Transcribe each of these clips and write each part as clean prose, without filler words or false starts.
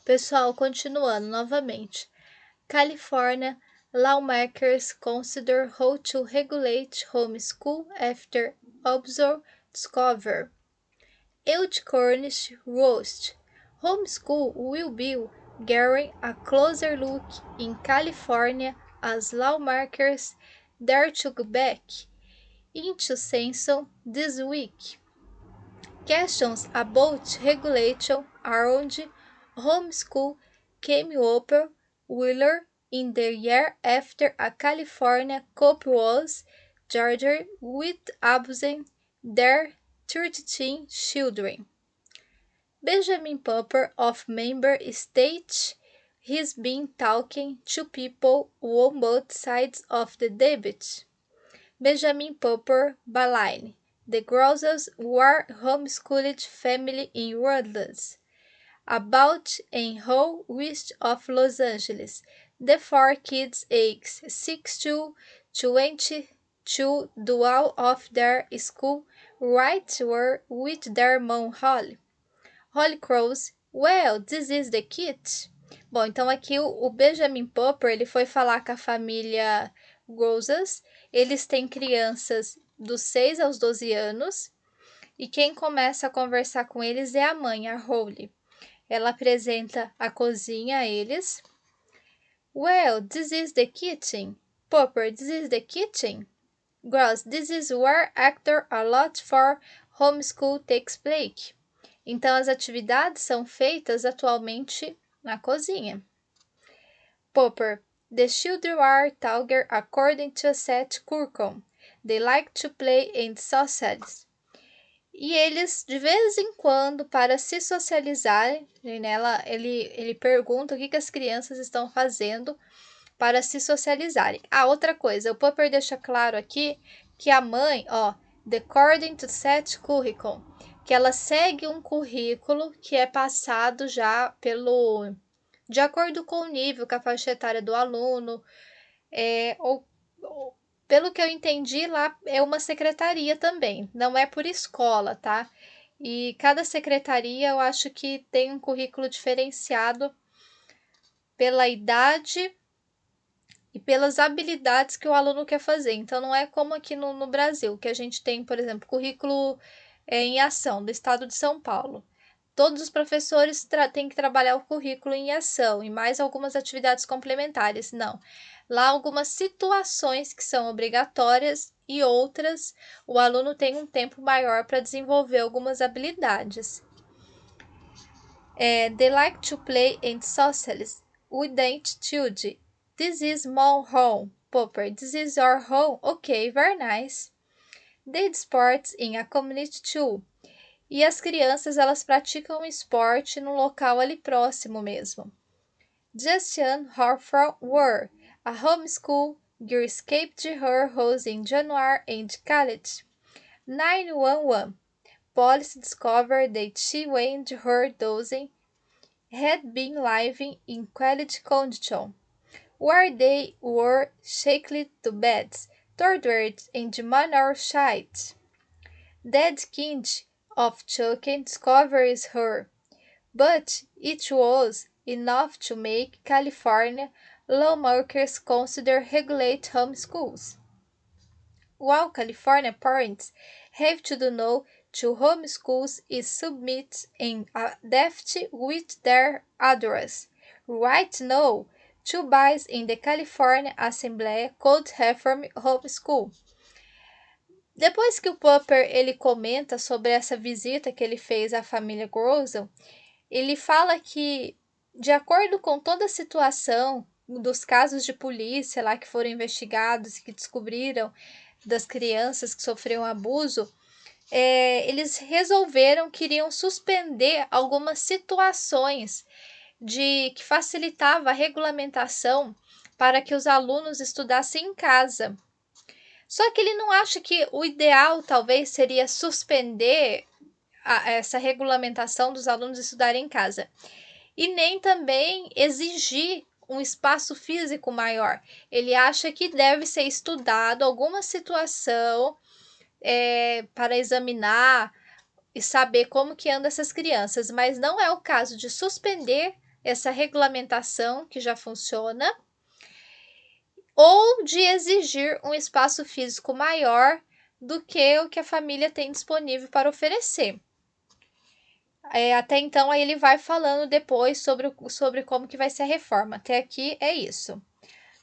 Pessoal, continuando novamente. California lawmakers consider how to regulate homeschool after observer discover. Unicorns roast. Homeschool will be getting a closer look in California as lawmakers dare to go back into session this week. Questions about regulation around homeschool came up Wheeler in the year after a California couple was charged with abusing their 13 children. Benjamin Popper of Member States has been talking to people on both sides of the debate. Benjamin Popper Balaine, the Grosses were homeschooled family in Woodlands, about an hour west of Los Angeles. The four kids aged 6 to 22 do all of their school right were with their mom Holly. Holly Crows, well, this is the kid. Bom, então aqui o Benjamin Popper, ele foi falar com a família Grosses. Eles têm crianças dos 6 aos 12 anos. E quem começa a conversar com eles é a mãe, a Holly. Ela apresenta a cozinha a eles. Well, this is the kitchen. Popper, this is the kitchen. Gross, this is where after a lot for homeschool takes place. Então, as atividades são feitas atualmente na cozinha. Popper, the children are taught according to a set curriculum. They like to play and socialize. E eles, de vez em quando, para se socializarem, ele pergunta o que as crianças estão fazendo para se socializarem. Outra coisa, o Popper deixa claro aqui que a mãe, according to set curriculum, que ela segue um currículo que é passado já de acordo com o nível, com a faixa etária do aluno, pelo que eu entendi, lá é uma secretaria também, não é por escola, tá? E cada secretaria eu acho que tem um currículo diferenciado pela idade e pelas habilidades que o aluno quer fazer. Então, não é como aqui no Brasil, que a gente tem, por exemplo, currículo em ação do estado de São Paulo. Todos os professores têm que trabalhar o currículo em ação e mais algumas atividades complementares. Não. Lá, algumas situações que são obrigatórias e outras, o aluno tem um tempo maior para desenvolver algumas habilidades. They like to play and socialize with the children. This is my home. Popper, this is our home. Okay, very nice. They sports in a community too. E as crianças, elas praticam esporte no local ali próximo mesmo. Justin Horford were a homeschool girl escaped her house in January and college. 911. Police discovered that she and her dozen had been living in quality condition, where they were shackled to beds, tortured and malnourished. Dead kind of choking discovers her, but it was enough to make California lawmakers consider regulate homeschools. While California parents have to do no to homeschools is submit in a deft with their address. Right now, 2 bills in the California Assembly could reform homeschool. Depois que o Popper ele comenta sobre essa visita que ele fez à família Grossel, ele fala que, de acordo com toda a situação dos casos de polícia lá que foram investigados e que descobriram das crianças que sofriam abuso, eles resolveram que iriam suspender algumas situações que facilitava a regulamentação para que os alunos estudassem em casa. Só que ele não acha que o ideal talvez seria suspender essa regulamentação dos alunos estudarem em casa. E nem também exigir um espaço físico maior. Ele acha que deve ser estudado alguma situação para examinar e saber como que andam essas crianças, mas não é o caso de suspender essa regulamentação que já funciona, ou de exigir um espaço físico maior do que o que a família tem disponível para oferecer. Até então, aí ele vai falando depois sobre como que vai ser a reforma. Até aqui é isso.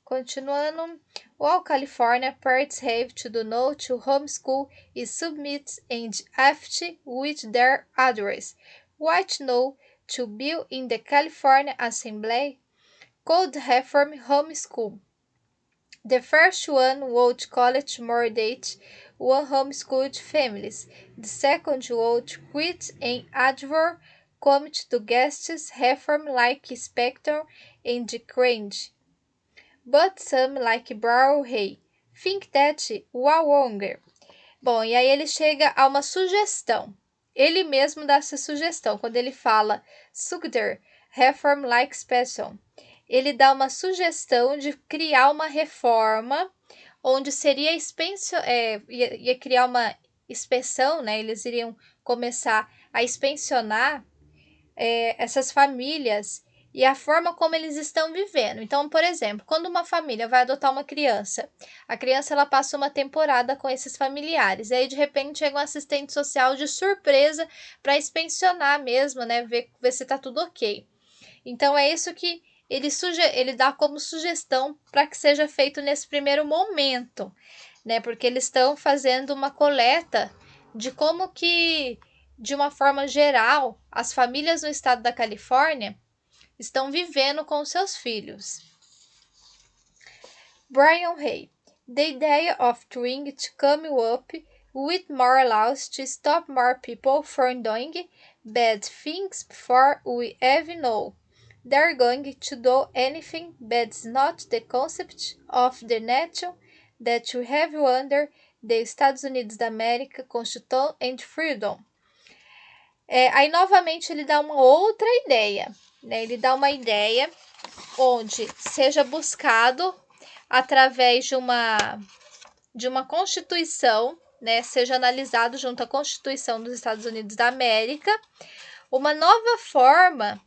Continuando, while California parents have to do no to homeschool is submit and aft with their address. White no to bill in the California Assembly could reform homeschool. The first one would college more date one homeschooled families. The second would quit an advert commit to guests reform like Spector and Crange. But some like Brown Hay think that while longer. Bom, e aí ele chega a uma sugestão. Ele mesmo dá essa sugestão quando ele fala Sugder reform like special. Ele dá uma sugestão de criar uma reforma onde seria ia criar uma inspeção, né? Eles iriam começar a inspecionar essas famílias e a forma como eles estão vivendo. Então, por exemplo, quando uma família vai adotar uma criança, a criança ela passa uma temporada com esses familiares, e aí de repente chega um assistente social de surpresa para inspecionar mesmo, né, ver se tá tudo ok. Então é isso que ele dá como sugestão para que seja feito nesse primeiro momento, né, porque eles estão fazendo uma coleta de como que, de uma forma geral, as famílias no estado da Califórnia estão vivendo com seus filhos. Brian Hay. The idea of trying to come up with more laws to stop more people from doing bad things before we even know they're going to do anything that's not the concept of the nation that we have under the Estados Unidos da América, Constitution and Freedom. Aí, novamente, ele dá uma outra ideia, né? Ele dá uma ideia onde seja buscado, através de uma Constituição, né? Seja analisado junto à Constituição dos Estados Unidos da América, uma nova forma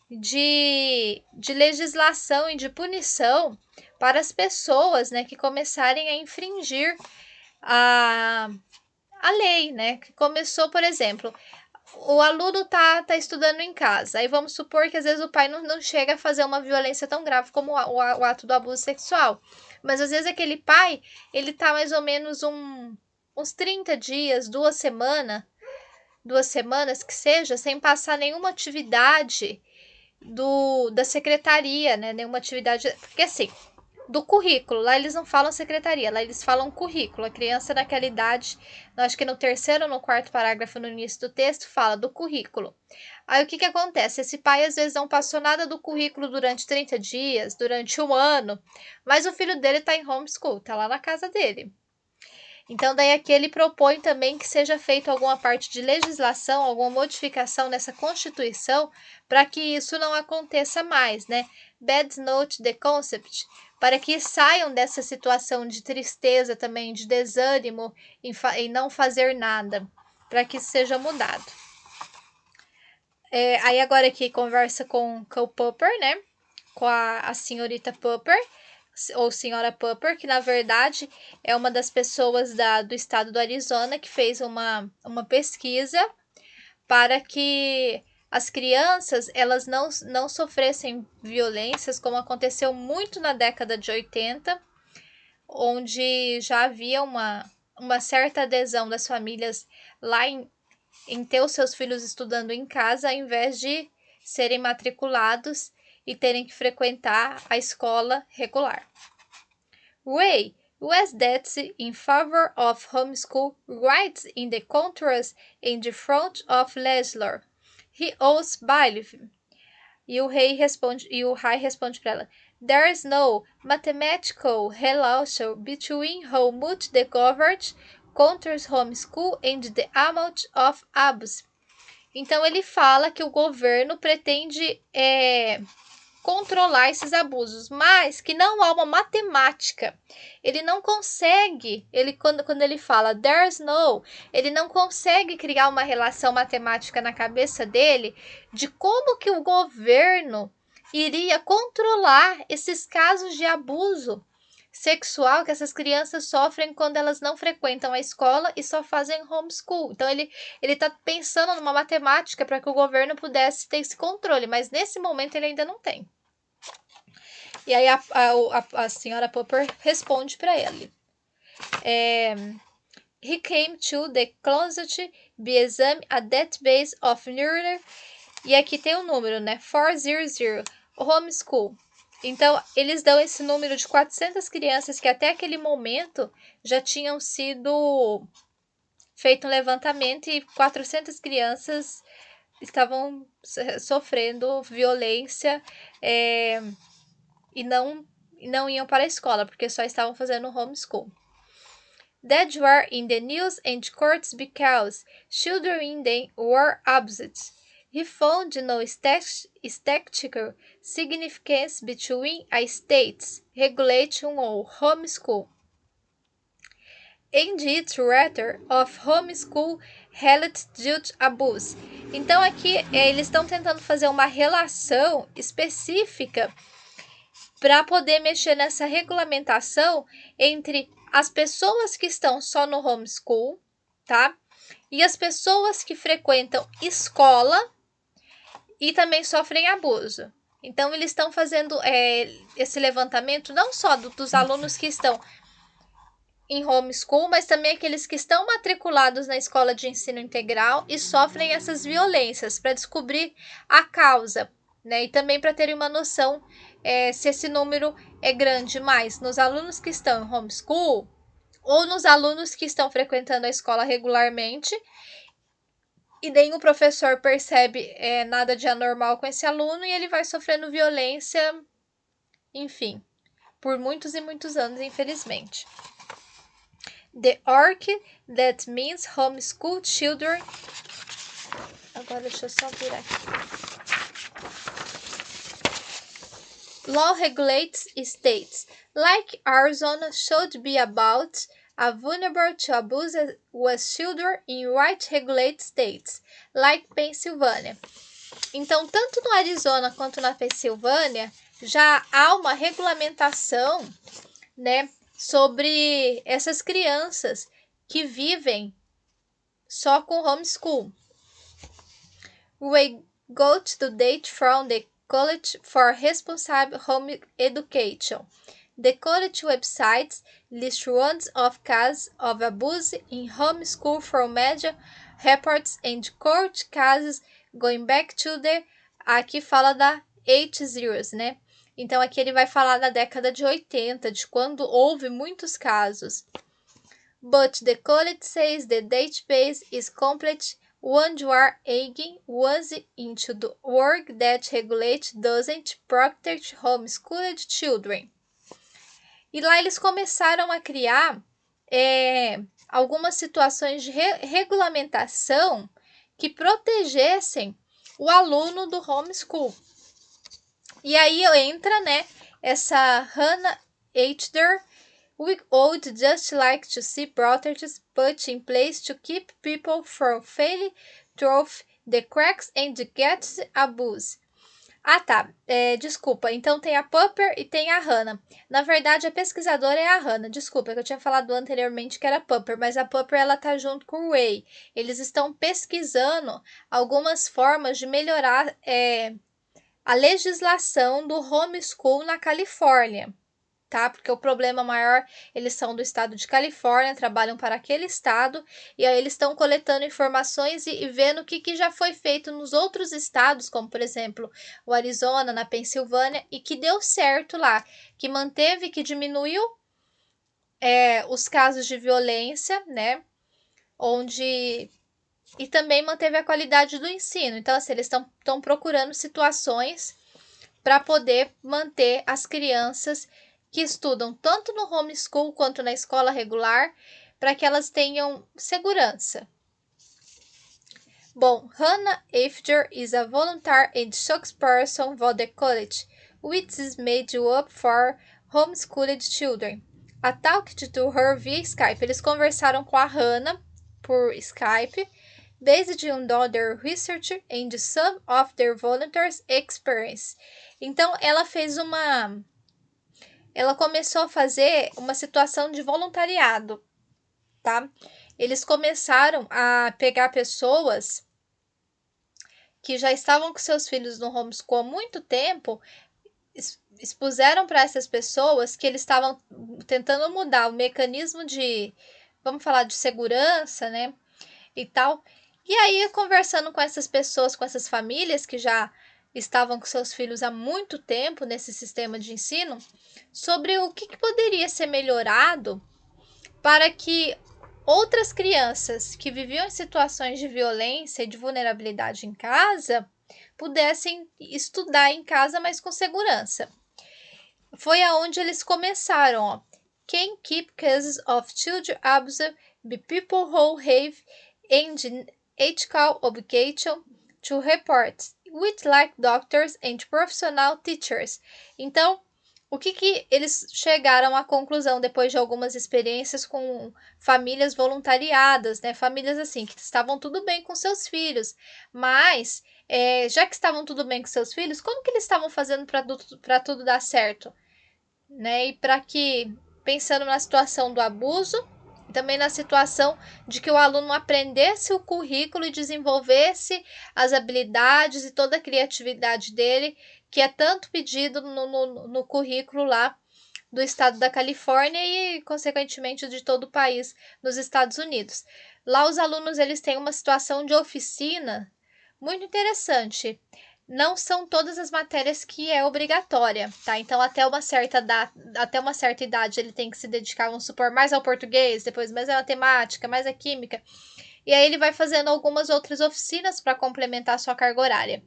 de legislação e de punição para as pessoas, né? Que começarem a infringir a lei, né? Que começou, por exemplo, o aluno tá estudando em casa. Aí vamos supor que às vezes o pai não chega a fazer uma violência tão grave como o ato do abuso sexual. Mas às vezes aquele pai, ele tá mais ou menos uns 30 dias, 2 semanas que seja, sem passar nenhuma atividade da secretaria, né? Nenhuma atividade. Porque assim, do currículo, lá eles não falam secretaria, lá eles falam currículo. A criança naquela idade, acho que no 3º ou no 4º parágrafo no início do texto, fala do currículo. Aí o que acontece? Esse pai às vezes não passou nada do currículo durante 30 dias, durante 1 ano, mas o filho dele tá em homeschool, tá lá na casa dele. Então, daí aqui ele propõe também que seja feita alguma parte de legislação, alguma modificação nessa Constituição para que isso não aconteça mais, né? Bad note the concept, para que saiam dessa situação de tristeza também, de desânimo em não fazer nada, para que isso seja mudado. Aí agora aqui conversa com o Popper, né? Com a senhorita Popper, ou senhora Popper, que na verdade é uma das pessoas do estado do Arizona que fez uma pesquisa para que as crianças elas não sofressem violências, como aconteceu muito na década de 80, onde já havia uma certa adesão das famílias lá em ter os seus filhos estudando em casa, ao invés de serem matriculados e terem que frequentar a escola regular. Ray was that in favor of homeschool rights in the contrast in the front of Leslar. He owes believe. E o Ray responde para ela: There is no mathematical relation between how much the government controls homeschool and the amount of abuse. Então ele fala que o governo pretende controlar esses abusos, mas que não há uma matemática. Ele não consegue, quando ele fala there's no, ele não consegue criar uma relação matemática na cabeça dele de como que o governo iria controlar esses casos de abuso sexual que essas crianças sofrem quando elas não frequentam a escola e só fazem homeschool. Então ele está pensando numa matemática para que o governo pudesse ter esse controle, mas nesse momento ele ainda não tem. E aí a senhora Popper responde para ele. He came to the closet be exam a database of nearly, e aqui tem o número, né? 400, homeschool. Então, eles dão esse número de 400 crianças que até aquele momento já tinham sido feito um levantamento e 400 crianças estavam sofrendo violência e não iam para a escola, porque só estavam fazendo homeschool. That were in the news and courts because children in them were abused. He found no statistical significance between a state's regulation of homeschool and its rate of homeschool related youth abuse. Então aqui eles estão tentando fazer uma relação específica para poder mexer nessa regulamentação entre as pessoas que estão só no homeschool, tá? E as pessoas que frequentam escola e também sofrem abuso. Então, eles estão fazendo esse levantamento não só dos alunos que estão em homeschool, mas também aqueles que estão matriculados na escola de ensino integral e sofrem essas violências, para descobrir a causa, né? E também para terem uma noção se esse número é grande mais nos alunos que estão em homeschool ou nos alunos que estão frequentando a escola regularmente e nenhum professor percebe nada de anormal com esse aluno e ele vai sofrendo violência, enfim, por muitos e muitos anos, infelizmente. The orc that means homeschool children. Agora deixa eu só virar aqui. Law regulates states, like Arizona, should be about a vulnerable to abuse with children in right-regulated states, like Pennsylvania. Então, tanto no Arizona quanto na Pensilvânia, já há uma regulamentação, né, sobre essas crianças que vivem só com homeschool. We go to the date from the College for Responsible Home Education. The college websites list runs of cases of abuse in homeschool from media reports and court cases going back to the... Aqui fala da 80s, né? Então aqui ele vai falar da década de 80, de quando houve muitos casos. But the college says the database is complete when you are again once into the work that regulates doesn't protect homeschooled children. E lá eles começaram a criar algumas situações de regulamentação que protegessem o aluno do homeschool. E aí entra, né, essa Hannah Eitner. We would just like to see protections put in place to keep people from falling through the cracks and get abuse. Ah, tá. Desculpa. Então tem a Popper e tem a Hannah. Na verdade, a pesquisadora é a Hannah. Desculpa, que eu tinha falado anteriormente que era a Popper, mas a Popper ela tá junto com o Ray. Eles estão pesquisando algumas formas de melhorar a legislação do homeschool na Califórnia. Tá? Porque o problema maior, eles são do estado de Califórnia, trabalham para aquele estado, e aí eles estão coletando informações e vendo o que já foi feito nos outros estados, como por exemplo o Arizona, na Pensilvânia, e que deu certo lá, que manteve, que diminuiu os casos de violência, né? E também manteve a qualidade do ensino. Então, assim, eles estão procurando situações para poder manter as crianças que estudam tanto no homeschool quanto na escola regular, para que elas tenham segurança. Bom, Hannah Eitner is a volunteer and spokesperson for the college, which is made up for homeschooled children. I talked to her via Skype. Eles conversaram com a Hannah por Skype, based on other research and some of their volunteers' experience. Então, ela começou a fazer uma situação de voluntariado, tá? Eles começaram a pegar pessoas que já estavam com seus filhos no homeschool há muito tempo, expuseram para essas pessoas que eles estavam tentando mudar o mecanismo de, vamos falar, de segurança, né, e tal. E aí, conversando com essas pessoas, com essas famílias que já estavam com seus filhos há muito tempo nesse sistema de ensino, sobre o que poderia ser melhorado para que outras crianças que viviam em situações de violência e de vulnerabilidade em casa pudessem estudar em casa, mas com segurança. Foi aonde eles começaram, ó. Can keep cases of child abuse be people who have and ethical obligation to report with like doctors and professional teachers. Então, o que eles chegaram à conclusão depois de algumas experiências com famílias voluntariadas, né? Famílias assim, que estavam tudo bem com seus filhos, mas já que estavam tudo bem com seus filhos, como que eles estavam fazendo para tudo dar certo? Né? E para que, pensando na situação do abuso, também na situação de que o aluno aprendesse o currículo e desenvolvesse as habilidades e toda a criatividade dele, que é tanto pedido no currículo lá do estado da Califórnia e, consequentemente, de todo o país nos Estados Unidos. Lá os alunos eles têm uma situação de oficina muito interessante. Não são todas as matérias que é obrigatória, tá? Então, até uma certa idade, ele tem que se dedicar, vamos supor, mais ao português, depois mais à matemática, mais à química. E aí ele vai fazendo algumas outras oficinas para complementar a sua carga horária.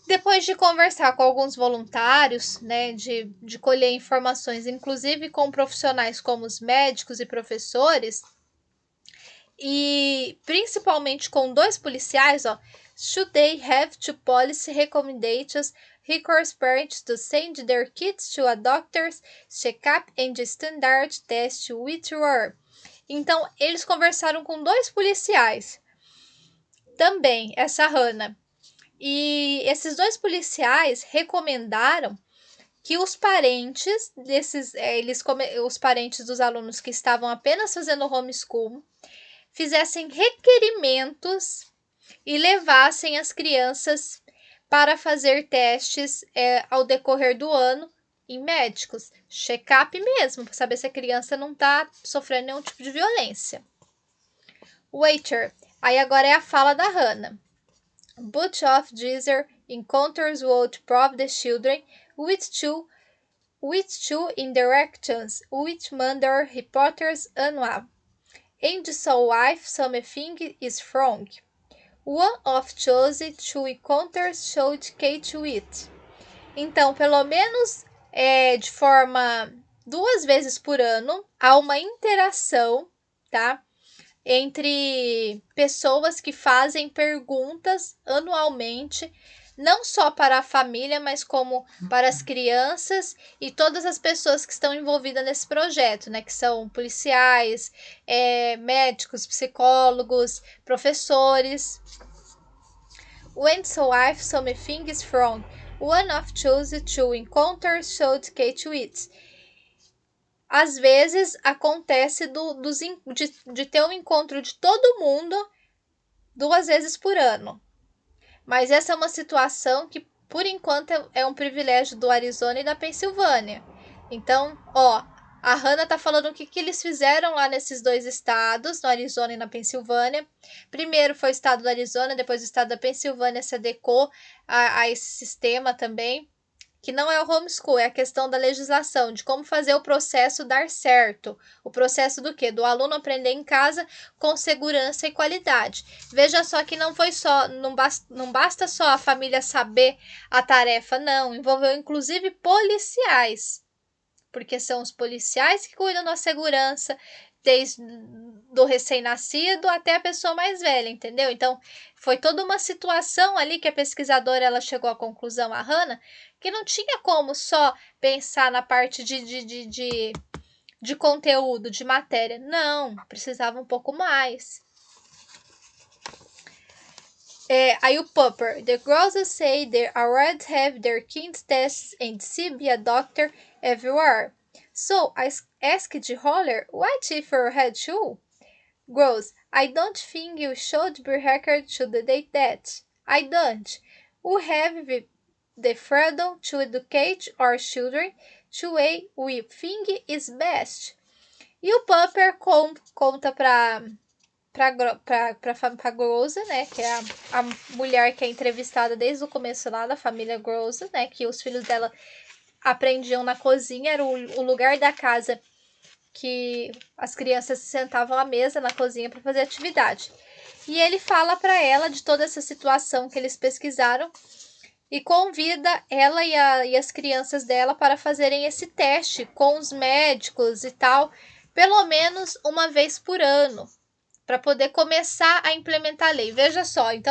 Depois de conversar com alguns voluntários, né, de colher informações, inclusive com profissionais como os médicos e professores, e principalmente com 2 policiais, ó, should they have to policy recommendations requires parents to send their kids to a doctor's checkup and standard test which were. Então, eles conversaram com 2 policiais. Também, essa Hannah. E esses 2 policiais recomendaram que os parentes os parentes dos alunos que estavam apenas fazendo homeschool fizessem requerimentos e levassem as crianças para fazer testes ao decorrer do ano em médicos, check-up mesmo, para saber se a criança não está sofrendo nenhum tipo de violência. Waiter, aí agora é a fala da Hannah. But of these encounters would prove the children with two interactions which mother reporters annual. And so if something is wrong, one of those two encounters should catch it. Então, pelo menos de forma 2 vezes por ano, há uma interação, tá? Entre pessoas que fazem perguntas anualmente, não só para a família, mas como para as crianças e todas as pessoas que estão envolvidas nesse projeto, né? Que são policiais, médicos, psicólogos, professores. When so if something is wrong, one of those two encounters should catch it. Às vezes acontece de ter um encontro de todo mundo 2 vezes por ano. Mas essa é uma situação que, por enquanto, é um privilégio do Arizona e da Pensilvânia. Então, ó, a Hannah tá falando o que eles fizeram lá nesses 2 estados, no Arizona e na Pensilvânia. Primeiro foi o estado do Arizona, depois o estado da Pensilvânia se adequou a esse sistema também. Que não é o homeschool, é a questão da legislação, de como fazer o processo dar certo. O processo do quê? Do aluno aprender em casa com segurança e qualidade. Veja só que não foi só, não basta só a família saber a tarefa, não. Envolveu inclusive policiais. Porque são os policiais que cuidam da segurança, desde do recém-nascido até a pessoa mais velha, entendeu? Então, foi toda uma situação ali que a pesquisadora ela chegou à conclusão, a Hannah, que não tinha como só pensar na parte de conteúdo, de matéria. Não, precisava um pouco mais. Aí o Popper. The girls say they already have their kids tests and see be a doctor everywhere. So I asked Holler, what if you had to? Girls, I don't think you should be required to do that. I don't. We have the freedom to educate our children the way we think is best. E o Popper conta pra Groza, né, que é a mulher que é entrevistada desde o começo lá da família Groza, né, que os filhos dela aprendiam na cozinha, era o lugar da casa que as crianças se sentavam à mesa na cozinha para fazer atividade. E ele fala para ela de toda essa situação que eles pesquisaram e convida ela e as crianças dela para fazerem esse teste com os médicos e tal, pelo menos uma vez por ano, para poder começar a implementar a lei. Veja só, então